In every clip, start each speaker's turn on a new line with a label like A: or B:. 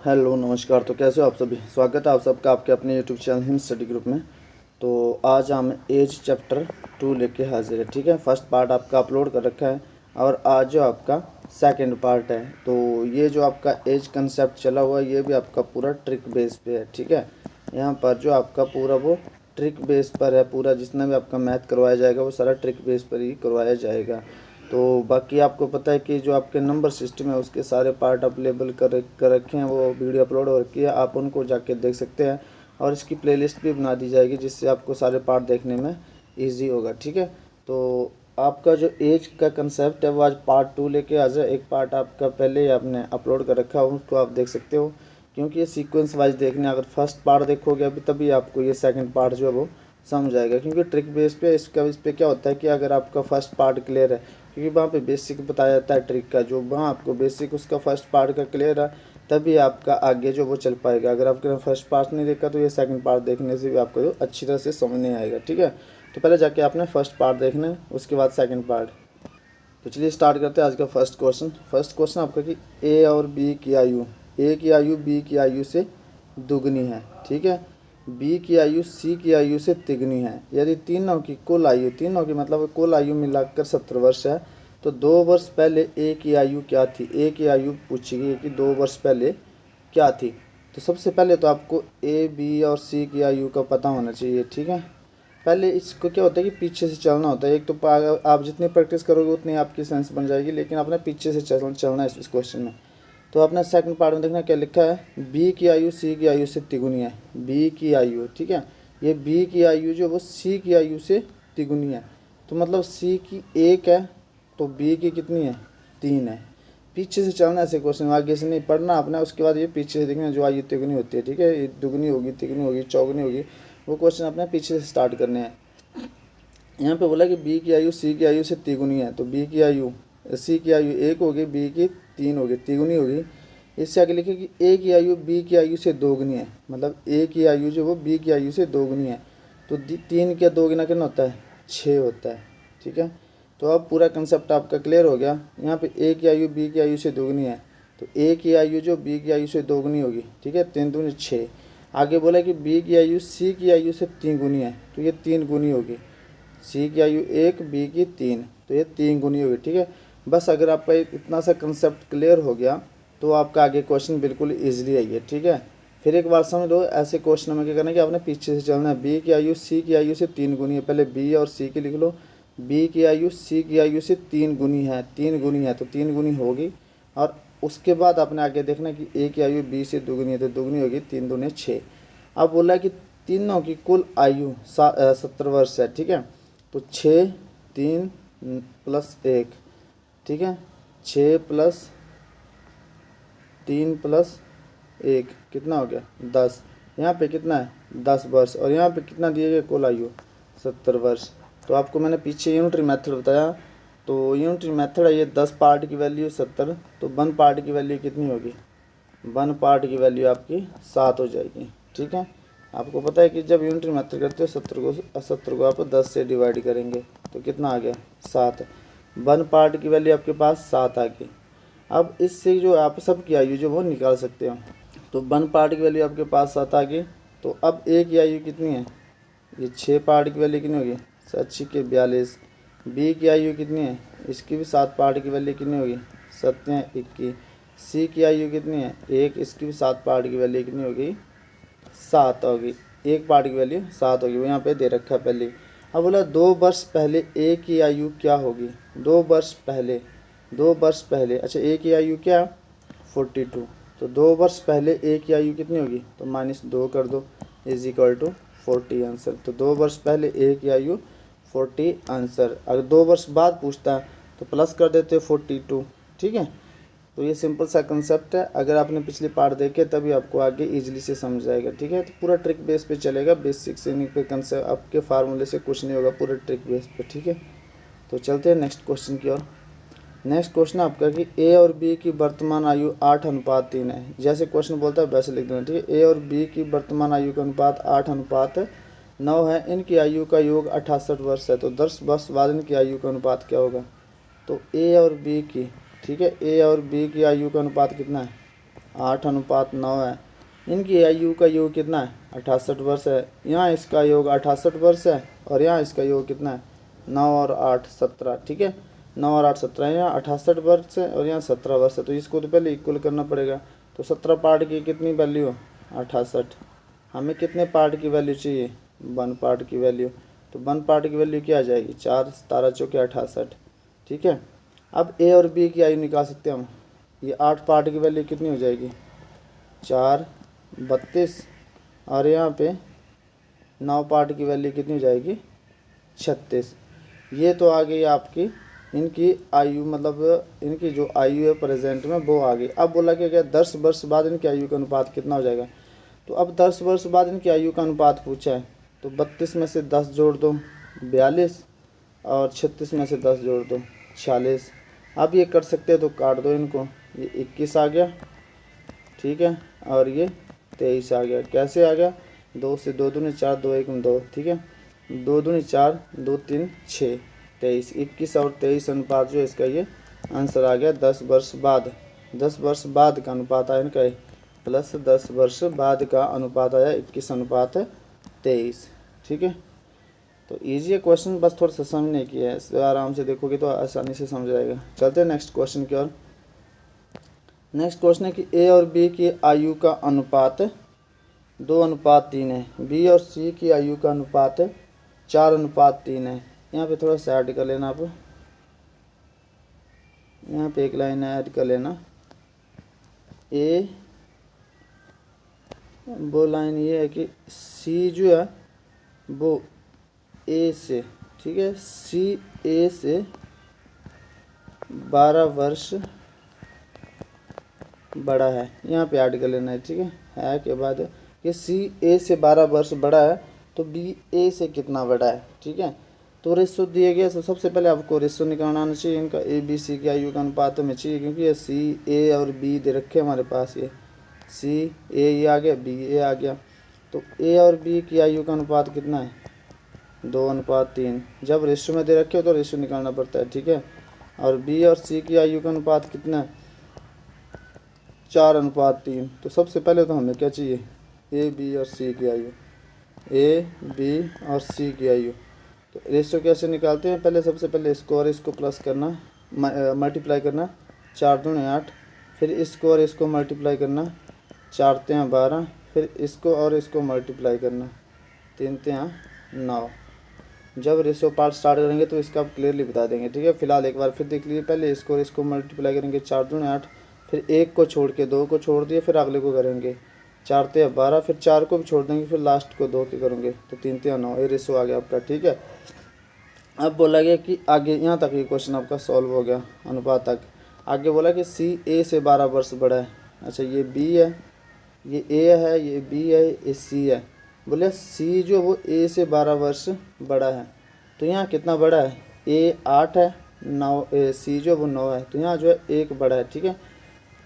A: Hello नमस्कार। तो कैसे हो आप सभी? स्वागत है आप सबका आपके अपने YouTube channel Hind study group में। तो आज हम एज चैप्टर 2 लेके हाजिर है। ठीक है, फर्स्ट पार्ट आपका अपलोड कर रखा है और आज जो आपका सेकंड पार्ट है। तो ये जो आपका एज कंसेप्ट चला हुआ है ये भी आपका पूरा ट्रिक बेस पे है। ठीक है, यहाँ पर जो आपका पूरा वो ट्रिक बेस पर है, पूरा जितना भी आपका मैथ करवाया जाएगा वो सारा ट्रिक बेस पर ही करवाया जाएगा। तो बाकी आपको पता है कि जो आपके नंबर सिस्टम है उसके सारे पार्ट अवेलेबल कर रखे हैं, वो वीडियो अपलोड हो रखी है, आप उनको जाके देख सकते हैं। और इसकी प्लेलिस्ट भी बना दी जाएगी जिससे आपको सारे पार्ट देखने में इजी होगा। ठीक है, तो आपका जो एज का कंसेप्ट है वो आज पार्ट 2 लेके आ जाए। एक पार्ट आपका पहले ही आपने अपलोड कर रखा हो उसको आप देख सकते हो, क्योंकि ये सीक्वेंस वाइज देखने, अगर फर्स्ट पार्ट देखोगे अभी तभी आपको ये सेकंड पार्ट जो है वो समझ आएगा। क्योंकि ट्रिक बेस पे इस पे क्या होता है कि अगर आपका फर्स्ट पार्ट क्लियर है, क्योंकि वहाँ पे बेसिक बताया जाता है ट्रिक का, जो वहाँ आपको बेसिक उसका फर्स्ट पार्ट का क्लियर है तभी आपका आगे जो वो चल पाएगा। अगर आपने फर्स्ट पार्ट नहीं देखा तो ये सेकंड पार्ट देखने से भी आपको जो अच्छी तरह से समझ नहीं आएगा। ठीक है, तो पहले जाके आपने फर्स्ट पार्ट देखना है, उसके बाद सेकंड पार्ट। तो चलिए स्टार्ट करते हैं आज का फर्स्ट क्वेश्चन। फर्स्ट क्वेश्चन आपका कि ए और बी की आयु, ए की आयु बी की आयु से दुगनी है। ठीक है, बी की आयु सी की आयु से तिगनी है। यदि तीनों की कुल आयु, तीनों की मतलब कुल आयु मिलाकर 70 वर्ष है, तो 2 वर्ष पहले ए की आयु क्या थी? ए की आयु पूछी गई कि 2 वर्ष पहले क्या थी। तो सबसे पहले तो आपको ए बी और सी की आयु का पता होना चाहिए। ठीक है, पहले इसको क्या होता है कि पीछे से चलना होता है। एक तो आप जितनी प्रैक्टिस करोगे उतनी आपकी सेंस बन जाएगी, लेकिन आपने पीछे से चलना है इस क्वेश्चन में। तो आपने सेकंड पार्ट में देखना क्या लिखा है, बी की आयु सी की आयु से तिगुनी है। बी की आयु, ठीक है, ये बी की आयु जो वो सी की आयु से तिगुनी है। तो मतलब सी की 1 है तो बी की कितनी है? 3 है। पीछे से चलना ऐसे क्वेश्चन, आगे से नहीं पढ़ना अपना। उसके बाद ये पीछे से देखना जो आयु तिगुनी होती है। ठीक है, ये दुगनी होगी, तिगुनी होगी, चौगुनी होगी, वो क्वेश्चन अपने पीछे से स्टार्ट करने हैं। यहाँ पे बोला कि बी की आयु सी की आयु से तिगुनी है, तो बी की आयु सी की आयु 1 होगी, बी की 3 होगी, तिगुनी होगी। इससे आगे लिखे कि ए की आयु बी की आयु से दोगुनी है, मतलब ए की आयु जो वो बी की आयु से दोगुनी है। तो 3 का 2 गुना कितना होता है? 6 होता है। ठीक है, तो अब पूरा कंसेप्ट आपका क्लियर हो गया। यहाँ पे ए की आयु बी की आयु से दोगुनी है, तो ए की आयु जो बी की आयु से दोगुनी होगी। ठीक है, 3 दूनी 6। आगे बोला कि बी की आयु सी की आयु से 3 गुनी है, तो ये 3 गुनी होगी। सी की आयु 1, बी की 3, तो ये 3 गुनी होगी। ठीक है, बस अगर आपका इतना सा कंसेप्ट क्लियर हो गया तो आपका आगे क्वेश्चन बिल्कुल ईजिली आई है। ठीक है, फिर एक बात समझ लो, ऐसे क्वेश्चन में क्या करना है कि आपने पीछे से चलना है। बी की आयु सी की आयु से 3 गुनी है, पहले बी और सी की लिख लो। बी की आयु सी की आयु से 3 गुनी है, 3 गुनी है तो 3 गुनी होगी। और उसके बाद आपने आगे देखना कि ए की आयु बी से दुगनी है, तो दुगनी होगी, 3 दूनी 6। अब बोला कि तीनों की कुल आयु 70 वर्ष है। ठीक है, तो 6 3 प्लस 1, ठीक है, 6 प्लस 3 प्लस 1 कितना हो गया? 10। यहाँ पे कितना है? 10 वर्ष। और यहाँ पे कितना दिए गए? कुल आयु 70 वर्ष। तो आपको मैंने पीछे यूनिटरी मेथड बताया, तो यूनिटरी मेथड है ये, 10 पार्ट की वैल्यू 70, तो 1 पार्ट की वैल्यू कितनी होगी? 1 पार्ट की वैल्यू आपकी 7 हो जाएगी। ठीक है, आपको पता है कि जब यूनिटरी मेथड करते हो 70 को आप 10 से डिवाइड करेंगे तो कितना आ गया? 7। 1 पार्ट की वैल्यू आपके पास 7 आ गई। अब इससे जो आप सब की आयु जो वो निकाल सकते हो, तो 1 पार्ट की वैल्यू आपके पास 7 आ गई। तो अब ए की आयु कितनी है? ये 6 पार्ट की वैल्यू कितनी होगी? 7 के 42। बी की आयु कितनी है? इसकी भी 7 पार्ट की वैल्यू कितनी होगी? 7 21। सी की आयु कितनी है? 1, इसकी भी 7 पार्ट की वैल्यू कितनी होगी? 7 होगी। 1 पार्ट की वैल्यू 7 होगी, वो यहाँ पे दे रखा है पहले। अब बोला 2 वर्ष पहले ए की आयु क्या होगी? 2 वर्ष पहले, 2 वर्ष पहले, अच्छा ए की आयु क्या? 42। तो 2 वर्ष पहले ए की आयु कितनी होगी? तो -2 कर दो, इज इक्वल टू 40 आंसर। तो 2 वर्ष पहले ए की आयु 40 आंसर। अगर 2 वर्ष बाद पूछता है तो प्लस कर देते हो 42। ठीक है, तो ये सिंपल सा कंसेप्ट है। अगर आपने पिछली पार्ट देखे तभी आपको आगे इजीली से समझ आएगा। ठीक है, तो पूरा ट्रिक बेस पे चलेगा, बेसिक से नहीं पे कंसेप्ट आपके फार्मूले से कुछ नहीं होगा, पूरे ट्रिक बेस पे। ठीक है, तो चलते हैं नेक्स्ट क्वेश्चन की ओर। नेक्स्ट क्वेश्चन आपका कि ए और बी की वर्तमान आयु 8:3 है। जैसे क्वेश्चन बोलता है वैसे लिख देना। ठीक है, ए और बी की वर्तमान आयु का अनुपात 8:9 है। इनकी आयु का योग 68 वर्ष है, तो 10 वर्ष बाद इनकी आयु का अनुपात क्या होगा? तो ए और बी की, ठीक है, ए और बी की आयु का अनुपात कितना है? 8:9 है। इनकी आयु का योग कितना है? 68 वर्ष है। यहाँ इसका योग 68 वर्ष है और यहाँ इसका योग कितना है? 9 और 8 17। ठीक है, 9 और 8 17। यहाँ 68 वर्ष है और यहाँ 17 वर्ष है, तो इसको तो पहले इक्वल करना पड़ेगा। तो 17 पार्ट की कितनी वैल्यू? 68। हमें कितने पार्ट की वैल्यू चाहिए? 1 पार्ट की वैल्यू। तो 1 पार्ट की वैल्यू क्या आ जाएगी? 4 17 चौके 68। ठीक है, अब ए और बी की आयु निकाल सकते हैं हम। ये 8 पार्ट की वैल्यू कितनी हो जाएगी? 4 32 और यहाँ पे 9 पार्ट की वैल्यू कितनी हो जाएगी? 36। ये तो आ गई आपकी इनकी आयु, मतलब इनकी जो आयु है प्रेजेंट में वो आ गई। अब बोला कि क्या 10 वर्ष बाद इनकी आयु का अनुपात कितना हो जाएगा? तो अब 10 वर्ष बाद इनकी आयु का अनुपात पूछा है, तो 32 में से 10 जोड़ दो 42 और 36 में से 10 जोड़ दो 46। अब ये कर सकते हैं तो काट दो इनको, ये 21 आ गया। ठीक है, और ये 23 आ गया। कैसे आ गया? 2 से 2 दूनी 4, 2 1 2। ठीक है, 2 दूनी 4, 2 3 6, 23। 21 और 23 अनुपात जो इसका ये आंसर आ गया 10 वर्ष बाद। 10 वर्ष बाद का अनुपात आया इनका प्लस 10 वर्ष बाद का अनुपात आया 21:23। ठीक है, तो ईजी है क्वेश्चन, बस थोड़ा सा समझने की है। इसे आराम से देखोगे तो आसानी से समझ आएगा। चलते हैं नेक्स्ट क्वेश्चन की ओर। नेक्स्ट क्वेश्चन है कि ए और बी की आयु का अनुपात 2:3 है। बी और सी की आयु का अनुपात 4:3 है। यहाँ पे थोड़ा सा ऐड कर लेना आप, यहाँ पे एक लाइन ऐड कर लेना। ए वो लाइन ये है कि सी जो है वो ए से, ठीक है, सी ए से 12 वर्ष बड़ा है। यहाँ पे ऐड कर लेना है। ठीक है के बाद कि सी ए से 12 वर्ष बड़ा है तो बी ए से कितना बड़ा है। ठीक है, तो रेशो दिए गए, तो सबसे पहले आपको रेशो निकालना आना चाहिए इनका। ए बी सी की आयु का अनुपात में चाहिए, क्योंकि ये सी ए और बी दे रखे हमारे पास। ये सी ए ये आ गया, बी ए आ गया। तो ए और बी की आयु का अनुपात कितना है? 2:3। जब रेशो में दे रखे हो तो रेशो निकालना पड़ता है। ठीक है, और बी और सी की आयु का अनुपात कितना है? 4:3। तो सबसे पहले तो हमें क्या चाहिए? ए बी और सी की आयु, ए बी और सी की आयु। तो रेशो कैसे निकालते हैं? पहले सबसे पहले इसको और इसको प्लस करना, मल्टीप्लाई करना, 4 दूनी 8, फिर इसको और इसको मल्टीप्लाई करना, 4 तियाँ 12, फिर इसको और इसको मल्टीप्लाई करना, 3 तियाँ 9। जब रेशो पार्ट स्टार्ट करेंगे तो इसका आप क्लियरली बता देंगे। ठीक है, फिलहाल एक बार फिर देख लीजिए। पहले इसको और इसको मल्टीप्लाई करेंगे, 4 दूनी 8, फिर 1 को छोड़ के 2 को छोड़ दिए, फिर अगले को करेंगे 4 तियाँ 12, फिर 4 को भी छोड़ देंगे, फिर लास्ट को 2 के करेंगे, तो 3 तियाँ 9। ये रेशो आ गया आपका। ठीक है, अब बोला गया कि आगे यहाँ तक ये क्वेश्चन आपका सॉल्व हो गया, अनुपात तक। आगे बोला कि सी ए से 12 वर्ष बड़ा है। अच्छा, ये बी है, ये ए है, ये बी है, ये सी है। बोले सी जो वो ए से 12 वर्ष बड़ा है, तो यहाँ कितना बड़ा है? ए 8 है, 9 सी जो वो 9 है, तो यहाँ जो है 1 बड़ा है। ठीक है,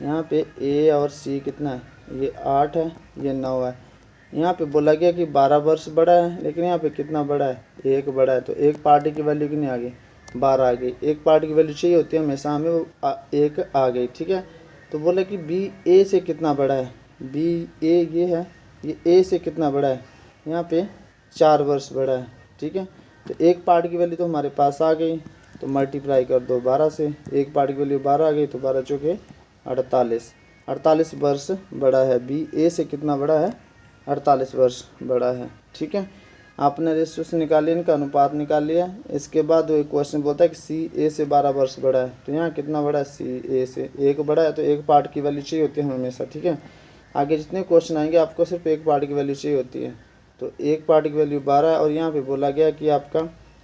A: यहाँ पे ए और सी कितना है? ये 8 है, ये 9 है। यहाँ पे बोला गया कि 12 वर्ष बड़ा है, लेकिन यहाँ पे कितना बड़ा है? 1 बड़ा है। तो एक पार्टी की वैल्यू कितनी आ गई? 12 आ गई। एक पार्टी की वैल्यू चाहिए होती है हमेशा, हमें वो 1 आ गई। ठीक है, तो बोला कि बी ए से कितना बड़ा है? बी ए ये है, ये ए से कितना बड़ा है? यहाँ पे 4 वर्ष बड़ा है। ठीक है, तो एक पार्ट की वैल्यू तो हमारे पास आ गई, तो मल्टीप्लाई कर दो 12 से। एक पार्ट की वैल्यू 12 आ गई, तो 12 चौके 48। 48 वर्ष बड़ा है। बी ए से कितना बड़ा है? 48 वर्ष बड़ा है। ठीक है, आपने रेशियो से निकाल लिया, इनका अनुपात निकाल लिया। इसके बाद वो क्वेश्चन बोलता है कि सी ए से 12 वर्ष बड़ा है, तो यहाँ कितना बड़ा है? सी ए से 1 बड़ा है, तो एक पार्ट की वैल्यू चाहिए होती है हमेशा। ठीक है, आगे जितने क्वेश्चन आएंगे आपको सिर्फ एक पार्ट की वैल्यू चाहिए होती है, तो एक पार्ट की वैल्यू 12 है। और यहाँ पे बोला गया कि आपका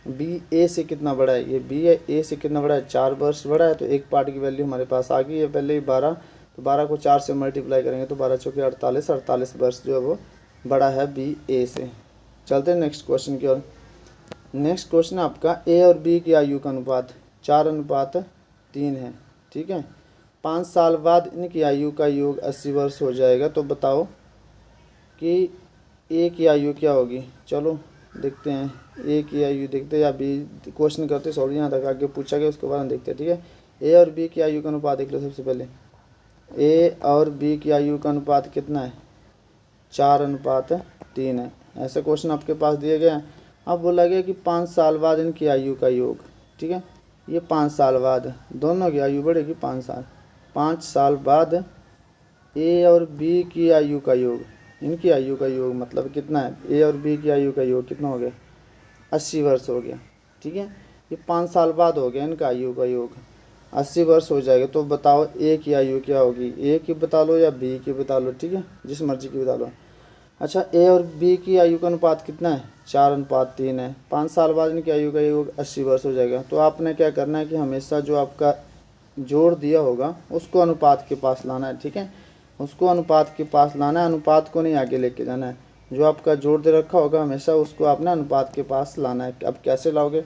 A: बी ए से कितना बड़ा है? ये बी है, ए से कितना बड़ा है? 4 वर्ष बड़ा है। तो एक पार्ट की वैल्यू हमारे पास आ गई है पहले ही 12, तो 12 को 4 से मल्टीप्लाई करेंगे तो 12 चौके 48। 48 वर्ष जो है वो बड़ा है बी ए से। चलते हैं नेक्स्ट क्वेश्चन की ओर। नेक्स्ट क्वेश्चन आपका ए और बी की आयु का अनुपात 4:3 है। ठीक है, 5 साल बाद इनकी आयु का योग 80 वर्ष हो जाएगा। तो बताओ कि ए की आयु क्या होगी? चलो देखते हैं, ए की आयु देखते हैं या बी क्वेश्चन करते सॉल्व। यहाँ तक आगे पूछा गया उसके बाद हम देखते हैं। ठीक है, ए और बी की आयु का अनुपात देख लो सबसे पहले। ए और बी की आयु का अनुपात कितना है? 4:3 है। ऐसे क्वेश्चन आपके पास दिए गए हैं। अब बोला गया कि 5 साल बाद इनकी आयु का योग, ठीक है, ये 5 साल बाद दोनों की आयु बढ़ेगी 5 साल। 5 साल बाद ए और बी की आयु का योग, इनकी आयु का योग मतलब कितना है? ए और बी की आयु का योग कितना हो गया? 80 वर्ष हो गया, ठीक है। ये 5 साल बाद हो गया इनका आयु का योग, 80 वर्ष हो जाएगा। तो बताओ ए की आयु क्या होगी? ए की बता लो या बी की बता लो, ठीक है, जिस मर्जी की बता लो। अच्छा, ए और बी की आयु का अनुपात कितना है? 4:3 है। 5 साल बाद इनकी आयु का योग 80 वर्ष हो जाएगा। तो आपने क्या करना है कि हमेशा जो आपका जोड़ दिया होगा उसको अनुपात के पास लाना है, ठीक है, उसको अनुपात के पास लाना है, अनुपात को नहीं आगे लेके जाना है। जो आपका जोड़ दे रखा होगा हमेशा उसको आपने अनुपात के पास लाना है। अब कैसे लाओगे?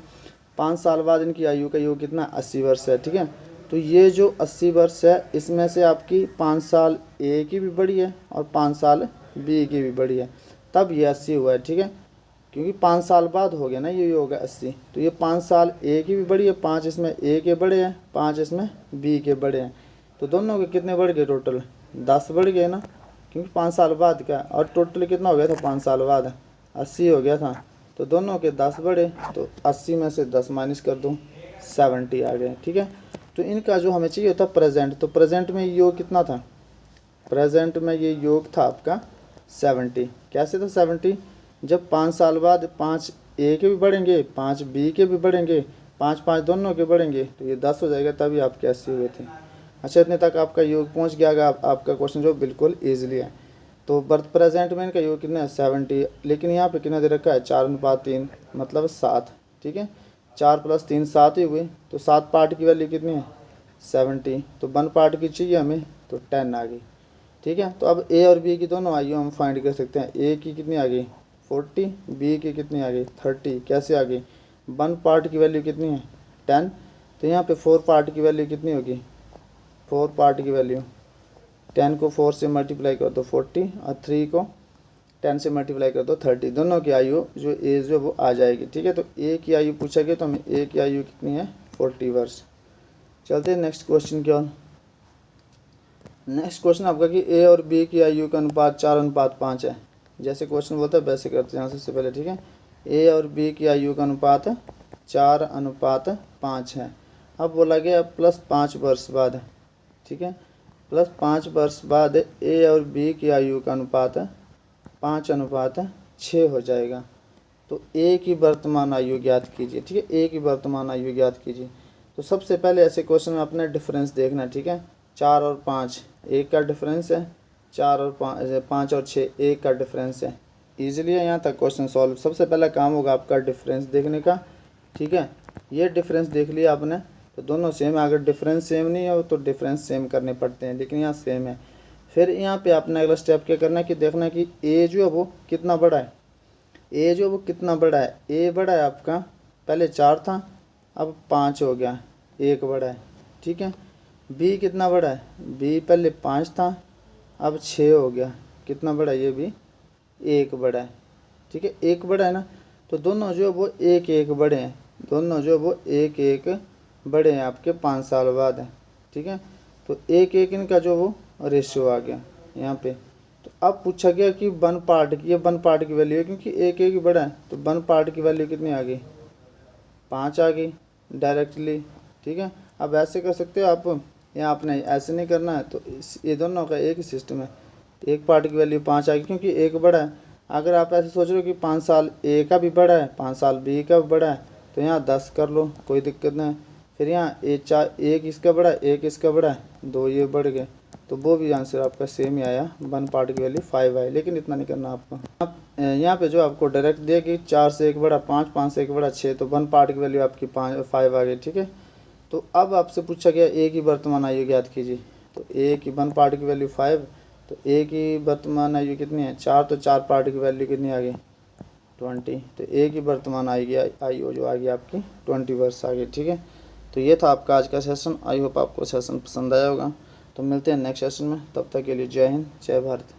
A: 5 साल बाद इनकी आयु का योग कितना? 80 वर्ष है, ठीक है। तो ये जो 80 वर्ष है इसमें से आपकी 5 साल ए की भी बढ़ी है और 5 साल बी की भी बढ़ी है, तब ये 80 हुआ है, ठीक है, क्योंकि 5 साल बाद हो गया ना ये होगा 80। तो ये 5 साल ए की भी बढ़ी है, 5 इसमें ए के बड़े हैं, 5 इसमें बी के बड़े हैं। तो दोनों के कितने बढ़ गए? टोटल 10 बढ़ गए ना, क्योंकि 5 साल बाद का, और टोटल कितना हो गया था 5 साल बाद? 80 हो गया था। तो दोनों के 10 बढ़े, तो 80 में से 10 माइनस कर दो, 70 आ गए, ठीक है। तो इनका जो हमें चाहिए था प्रेजेंट, तो प्रेजेंट में योग कितना था? प्रेजेंट में ये योग था आपका 70। कैसे था 70? जब 5 साल बाद 5 ए के भी बढ़ेंगे, 5 बी के भी बढ़ेंगे, 5 दोनों के बढ़ेंगे, तो ये 10 हो जाएगा, तभी आपके 80 हुए थे। अच्छा, इतने तक आपका योग पहुंच गया। आपका क्वेश्चन जो बिल्कुल ईजिली है। तो बर्थ प्रेजेंट में इनका योग कितना है? 70। लेकिन यहाँ पे कितना दे रखा है? 4:3 मतलब 7, ठीक है। 4 + 3 7 ही हुए। तो 7 पार्ट की वैल्यू कितनी है? 70। तो 1 पार्ट की चाहिए हमें, तो 10 आ गई, ठीक है। तो अब ए और बी की दोनों आयु हम फाइंड कर सकते हैं। ए की कितनी आ गई? 40, बी की कितनी आ गई? 30। कैसे आ गई? 1 पार्ट की वैल्यू कितनी है? 10। तो यहाँ पे 4 पार्ट की वैल्यू कितनी होगी? 4 पार्ट की वैल्यू, 10 को 4 से मल्टीप्लाई कर दो 40, और 3 को 10 से मल्टीप्लाई कर दो 30। दोनों की आयु जो एज जो वो आ जाएगी, ठीक है। तो ए की आयु पूछा गया, तो हमें ए की आयु कितनी है? 40 वर्ष। चलते हैं नेक्स्ट क्वेश्चन की ओर। नेक्स्ट क्वेश्चन आपका कि ए और बी की आयु का अनुपात 4:5 है। जैसे क्वेश्चन बोलता है वैसे करते हैं यहाँ से पहले, ठीक है। ए और बी की आयु का अनुपात 4:5 है। अब बोला गया +5 वर्ष बाद, ठीक है, +5 वर्ष बाद ए और बी की आयु का अनुपात 5:6 हो जाएगा। तो ए की वर्तमान आयु ज्ञात कीजिए, ठीक है, ए की वर्तमान आयु ज्ञात कीजिए। तो सबसे पहले ऐसे क्वेश्चन में अपने डिफरेंस देखना, ठीक है। 4 और 5 एक का डिफरेंस है, 4 और 5 और 6 एक का डिफरेंस है। ईजिली है यहाँ तक क्वेश्चन सॉल्व। सबसे पहला काम होगा आपका डिफरेंस देखने का, ठीक है। ये डिफरेंस देख लिया आपने, तो दोनों सेम है। अगर डिफरेंस सेम नहीं हो तो डिफरेंस सेम करने पड़ते हैं, लेकिन यहाँ सेम है। फिर यहाँ पे आपने अगला स्टेप क्या करना है कि देखना है कि ए जो है वो कितना बड़ा है। ए जो है वो कितना बड़ा है? ए बड़ा है आपका, पहले 4 था, अब 5 हो गया, 1 बड़ा है, ठीक है। बी कितना बड़ा है? बी पहले 5 था, अब 6 हो गया, कितना बड़ा है? ये भी 1 बड़ा है, ठीक है, 1 बड़ा है ना। तो दोनों जो है वो 1 बड़े हैं, दोनों जो है वो 1 बड़े हैं आपके 5 साल बाद है, ठीक है। तो 1 इनका जो वो रेशियो आ गया यहाँ पे। तो अब पूछा गया कि 1 पार्ट की, ये 1 पार्ट की वैल्यू है, क्योंकि 1 बड़ा है, तो 1 पार्ट की वैल्यू कितनी आ गई? 5 आ गई डायरेक्टली, ठीक है। अब ऐसे कर सकते हो आप, या आपने ऐसे नहीं करना है, तो ये दोनों का एक ही सिस्टम है। 1 पार्ट की वैल्यू 5 आ गई, क्योंकि 1 बड़ा है। अगर आप ऐसे सोच रहे हो कि 5 साल ए का भी बड़ा है, 5 साल बी का भी बड़ा है, तो यहाँ 10 कर लो, कोई दिक्कत नहीं। फिर यहाँ 1 इसका बड़ा है, 1 इसका बड़ा है, 2 ये बढ़ गए, तो वो भी आंसर आपका सेम ही आया। 1 पार्ट की वैल्यू 5 आई, लेकिन इतना नहीं करना आपको। आप यहाँ पे जो आपको डायरेक्ट दिया कि 4 से 1 बड़ा 5, 5 से 1 बड़ा 6, तो 1 पार्ट की वैल्यू आपकी 5 आ गई, ठीक है। तो अब आपसे पूछा गया ए की वर्तमान आयु ज्ञात कीजिए। तो ए की 1 पार्ट की वैल्यू 5, तो ए की वर्तमान आयु कितनी है? 4, तो 4 पार्ट की वैल्यू कितनी आ गई? 20। तो ए की वर्तमान आयु जो आ गई आपकी 20 वर्ष आ गई, ठीक है। तो ये था आपका आज का सेशन। आई होप आपको सेशन पसंद आया होगा। तो मिलते हैं नेक्स्ट सेशन में, तब तक के लिए जय हिंद, जय भारत।